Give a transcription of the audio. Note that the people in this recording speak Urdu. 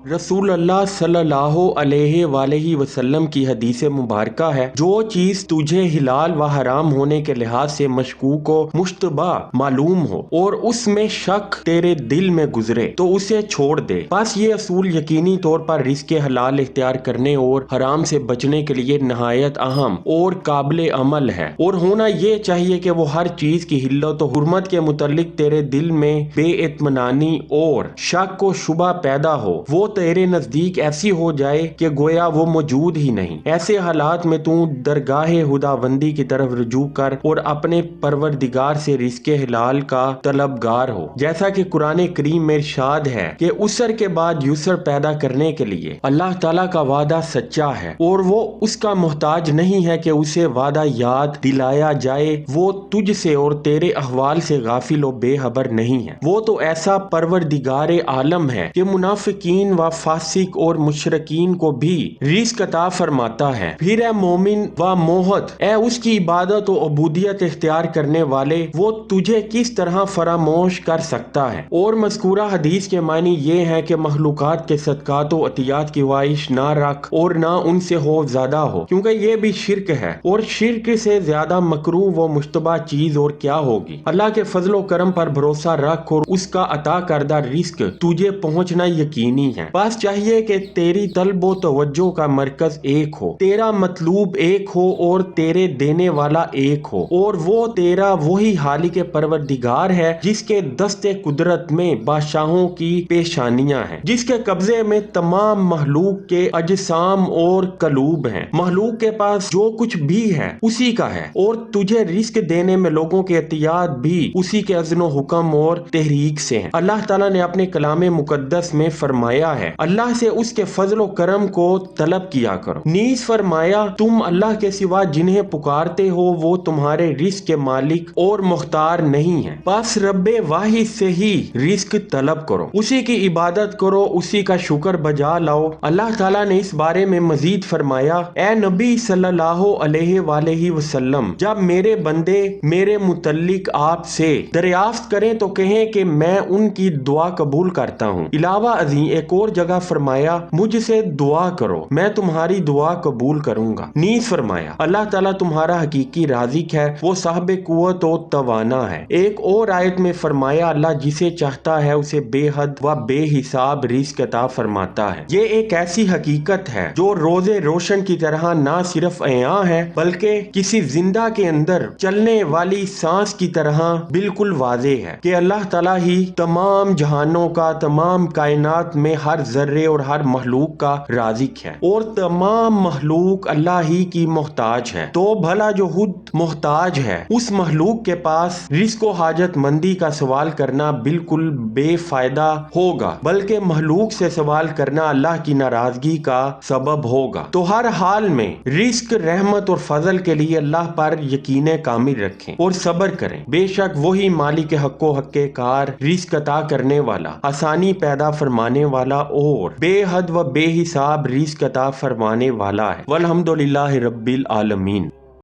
رسول اللہ صلی اللہ علیہ وآلہ وسلم کی حدیث مبارکہ ہے، جو چیز تجھے حلال و حرام ہونے کے لحاظ سے مشکوک و مشتبہ معلوم ہو اور اس میں شک تیرے دل میں گزرے تو اسے چھوڑ دے۔ بس یہ اصول یقینی طور پر رزق حلال اختیار کرنے اور حرام سے بچنے کے لیے نہایت اہم اور قابل عمل ہے، اور ہونا یہ چاہیے کہ وہ ہر چیز کی حلت و حرمت کے متعلق تیرے دل میں بے اطمینانی اور شک و شبہ پیدا ہو، وہ تیرے نزدیک ایسی ہو جائے کہ گویا وہ موجود ہی نہیں۔ ایسے حالات میں تو درگاہ خداوندی کی طرف رجوع کر اور اپنے پروردگار سے رزق حلال کا طلبگار ہو، جیسا کہ قرآن کریم میں ارشاد ہے کہ عسر کے بعد یسر پیدا کرنے کے لیے اللہ تعالیٰ کا وعدہ سچا ہے اور وہ اس کا محتاج نہیں ہے کہ اسے وعدہ یاد دلایا جائے۔ وہ تجھ سے اور تیرے احوال سے غافل و بے خبر نہیں ہے۔ وہ تو ایسا پروردگار عالم ہے کہ منافقین و فاسق اور مشرکین کو بھی رزق عطا فرماتا ہے۔ پھر اے مومن و موحد، اے اس کی عبادت و عبودیت اختیار کرنے والے، وہ تجھے کس طرح فراموش کر سکتا ہے؟ اور مذکورہ حدیث کے معنی یہ ہے کہ مخلوقات کے صدقات و عطیات کی خواہش نہ رکھ اور نہ ان سے خوف زدہ ہو، کیونکہ یہ بھی شرک ہے، اور شرک سے زیادہ مکروہ و مشتبہ چیز اور کیا ہوگی۔ اللہ کے فضل و کرم پر بھروسہ رکھ اور اس کا عطا کردہ رزق تجھے پہنچنا یقینی ہے۔ بس چاہیے کہ تیری طلب و توجہ کا مرکز ایک ہو، تیرا مطلوب ایک ہو اور تیرے دینے والا ایک ہو، اور وہ تیرا وہی خالق پروردگار ہے جس کے دست قدرت میں بادشاہوں کی پیشانیاں ہیں، جس کے قبضے میں تمام مخلوق کے اجسام اور قلوب ہیں۔ مخلوق کے پاس جو کچھ بھی ہے اسی کا ہے، اور تجھے رزق دینے میں لوگوں کے عطیات بھی اسی کے اذن و حکم اور تحریک سے ہیں۔ اللہ تعالیٰ نے اپنے کلام مقدس میں فرمایا ہے، اللہ سے اس کے فضل و کرم کو طلب کیا کرو۔ نیز فرمایا، تم اللہ کے سوا جنہیں پکارتے ہو وہ تمہارے رزق کے مالک اور مختار نہیں ہیں، بس رب واحد سے ہی رزق طلب کرو، اسی کی عبادت کرو، اسی کا شکر بجا لاؤ۔ اللہ تعالیٰ نے اس بارے میں مزید فرمایا، اے نبی صلی اللہ علیہ وآلہ وسلم، جب میرے بندے میرے متعلق آپ سے دریافت کریں تو کہیں کہ میں ان کی دعا قبول کرتا ہوں۔ علاوہ ازیں ایک اور جگہ فرمایا، مجھ سے دعا کرو میں تمہاری دعا قبول کروں گا۔ نیز فرمایا، اللہ تعالیٰ تمہارا حقیقی رازق ہے، وہ صاحب قوت و توانا ہے۔ ایک اور آیت میں فرمایا، اللہ جسے چاہتا ہے اسے بے حد و بے حساب رزق عطا فرماتا ہے۔ یہ ایک ایسی حقیقت ہے جو روز روشن کی طرح نہ صرف عیاں ہے بلکہ کسی زندہ کے اندر چلنے والی سانس کی طرح بالکل واضح ہے کہ اللہ تعالیٰ ہی تمام جہانوں کا، تمام کائنات میں ہر ذرے اور ہر مخلوق کا رازق ہے، اور تمام مخلوق اللہ ہی کی محتاج ہے۔ تو بھلا جو خود محتاج ہے اس مخلوق کے پاس رزق و حاجت مندی کا سوال کرنا بالکل بے فائدہ ہوگا، بلکہ مخلوق سے سوال کرنا اللہ کی ناراضگی کا سبب ہوگا۔ تو ہر حال میں رزق، رحمت اور فضل کے لیے اللہ پر یقین کامل رکھیں اور صبر کریں، بے شک وہی مالک حق و حق کار، رزق عطا کرنے والا، آسانی پیدا فرمانے والا اور بے حد و بے حساب رزق عطا فرمانے والا ہے۔ والحمدللہ رب العالمین۔